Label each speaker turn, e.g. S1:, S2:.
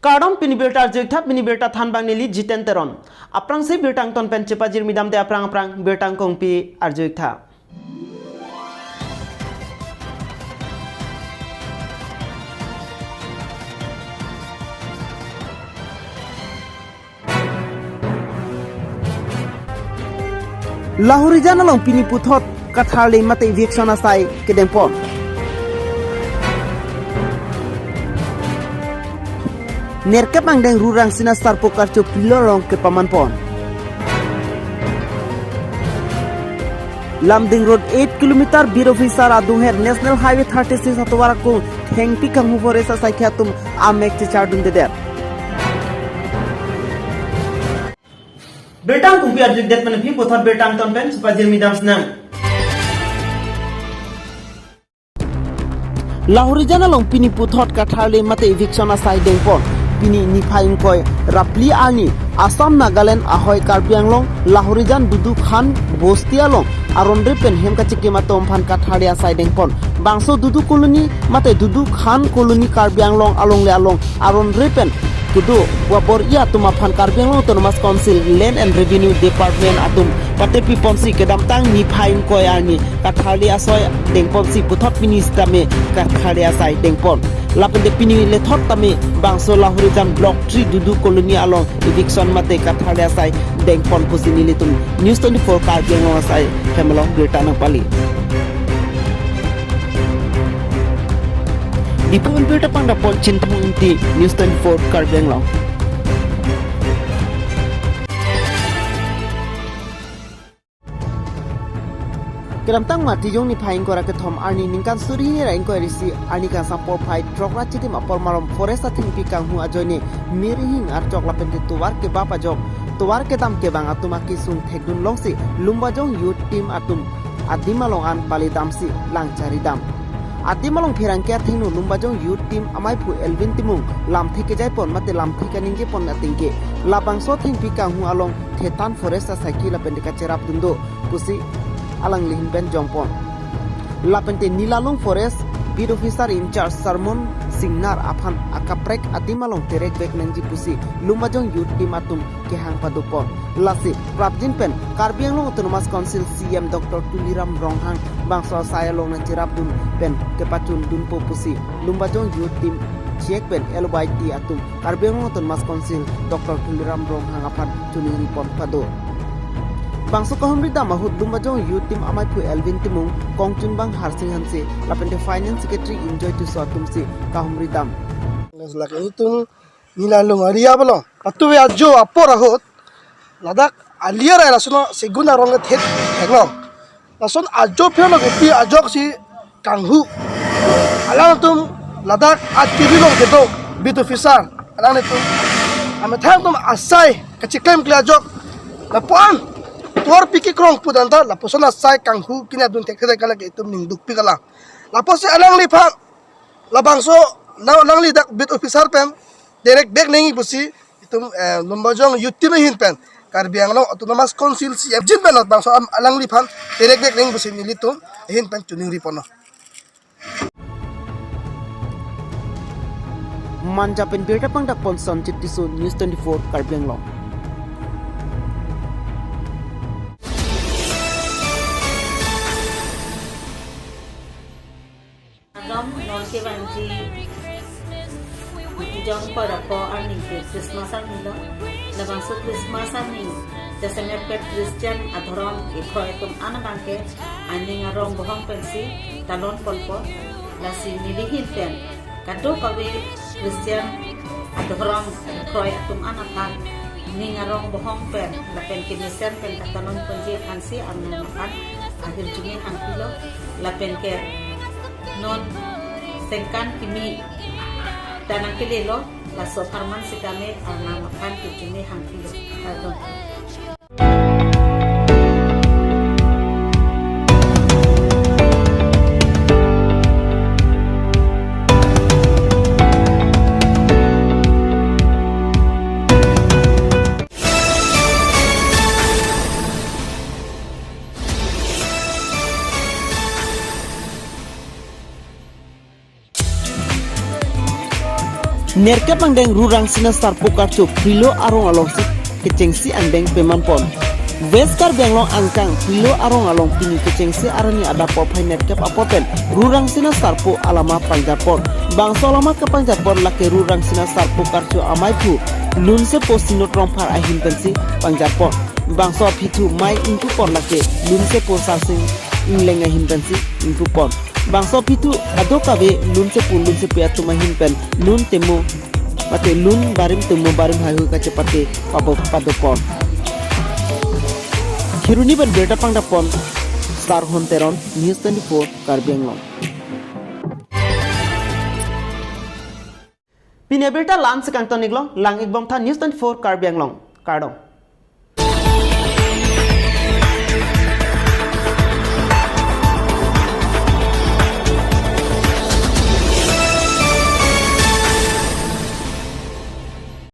S1: Kadam pini berta jekta pini berta than bang nili jiten teron. Aprang se bertang ton pen cepa jir midam de aprang bertang kong pi arjekta. Lahori jana long pini puthot kathali mate eviction asai kedempon. Nerke pangdeng rurang sina sarpo karcho pilorong ke pamanpon. Lamding Road 8 km bir officer adungher National Highway 36 atwara ko thengpi kanghu foresa saikhatum amek chardun de der. Betang kumpi arjuk det mana phi pothot betang ton pen supajir midam snang. Lahori jana long pini puthot kathali mate eviction asai dengpon. Pini nifaing koi rapli ani Assam Nagaland ahoy Karbi Anglong Lahorijan dudu khan bostialong aron repen hemkachike matom phan kathari asai dengpon bangso dudu koloni mate dudu khan koloni Karbi Anglong along le along aron repen kudu wabor ia tuma phan Karbi Anglong Autonomous Council Land and Revenue Department atum patepi ponsi kedam tang nifaing koi ani kathari asoi dengpon si puthot minister me kathari asai dengpon lapende pini le thot tame bangso Lahorijan block 3 dudu koloni along eviction mate kathari asai dengpon pusini litum News 24 Karbi Anglong asai hemalong berita nang pali di pun berita pangda pon cintung inti News 24 Karbi Anglong. Kedam tang mati jong ni phaing kora ke thom arni ningkan suri ni rain ko risi arni ka sapor phai trokra chiti ma por marom forest thing pi kang hu ajone meri hing ar chokla pen tuwar ke bapa jok tuwar ke tam ke bang atuma ki sung thekdun longsi lumba jong youth team atum adima long an pali damsi langchari dam adima long phirang ke thinu lumba jong youth team amai phu elvin timung lam theke jai pon mate lam thika ningje pon atingke labang so thing pi kang hu along thetan forest sa cycle pen ka cherap dundo pusi alang lihin ben jongpon lapente nilalong forest bid officer in charge Sarmon Singnar aphan akaprek adimalong terek bek nangji pusi lumajong youth team atum ke hang padupon lasi prapjin pen Karbi Anglong Autonomous Council CM Dr. Tuliram Ronghang bangso sayalong na cirapdun pen ke pacun dunpo pusi lumajong youth team Ciek pen LYT atum Karbi Anglong Autonomous Council Dr. Tuliram Ronghang aphan tuning report pado bangso kahumri dama hud lumajong youth team amai phu elvin timung kongchun bang harsing hanse lapente finance secretary enjoy to satum se kahumri dam
S2: laki itu nilalung aria balong atu ya jo apor ahot ladak alia ra lasono seguna rong thet heglong lason ajo phelo gepi ajok si kanghu alang tum ladak atkibi long kedo bit officer alang itu ame thang tum asai kachiklem kla ajok lapuan tuar piki krong pudanta laposona sai kanghu kina dun tekre kala ke itum ning dukpi kala lapose alang li phang labangso naw lang li dak bit officer pen direct back nengi busi itum lombajong yutti me hin pen Karbi Anglong Autonomous Council si jin pen bangso alang li phang direct back nengi busi nilitum hin pen tuning ripono
S1: manja pen berita pangdak ponson chitiso News 24 Karbi Anglong.
S3: Ke banji jong pada ko ani ke Christmas ani lo labang so Christmas ani jasanya pet Christian adhoron ikho etum anabangke ani ngarong bohong pensi talon polpo lasi nilihin pen kado kawe Christian adhoron ikho etum anakan ni ngarong bohong pen lapen kinisen pen katalon penji ansi anu makan akhir jungin angkilo lapen ke non sengkan kimi tanang kilelo la so farman sikame arna makan kujuni hangkilo pardon
S1: nerka pangdeng rurang sina star pokar chu pilo arong along si kecengsi andeng peman pon West Karbi Anglong angkang pilo arong along pini kecengsi arani ada pop hai nerka apoten rurang sina star po alama pangjapon bangsa alama ke pangjapon lake rurang sina star pokar chu amai pu lunse posino trompar ahin pensi pangjapon bangsa pitu mai ingku por lake lunse posasing inglenga himpensi ingku pon bangsa pitu adokabe lunse piatu mahimpen lun temu pate lun barim temu barim hayu kacepate padopon Kiruni berbeda pangdapon Star Honteron News 24 Karbi Anglong Pine berta lan sekang toniglong lang igbom tha News 24 Karbi Anglong kardong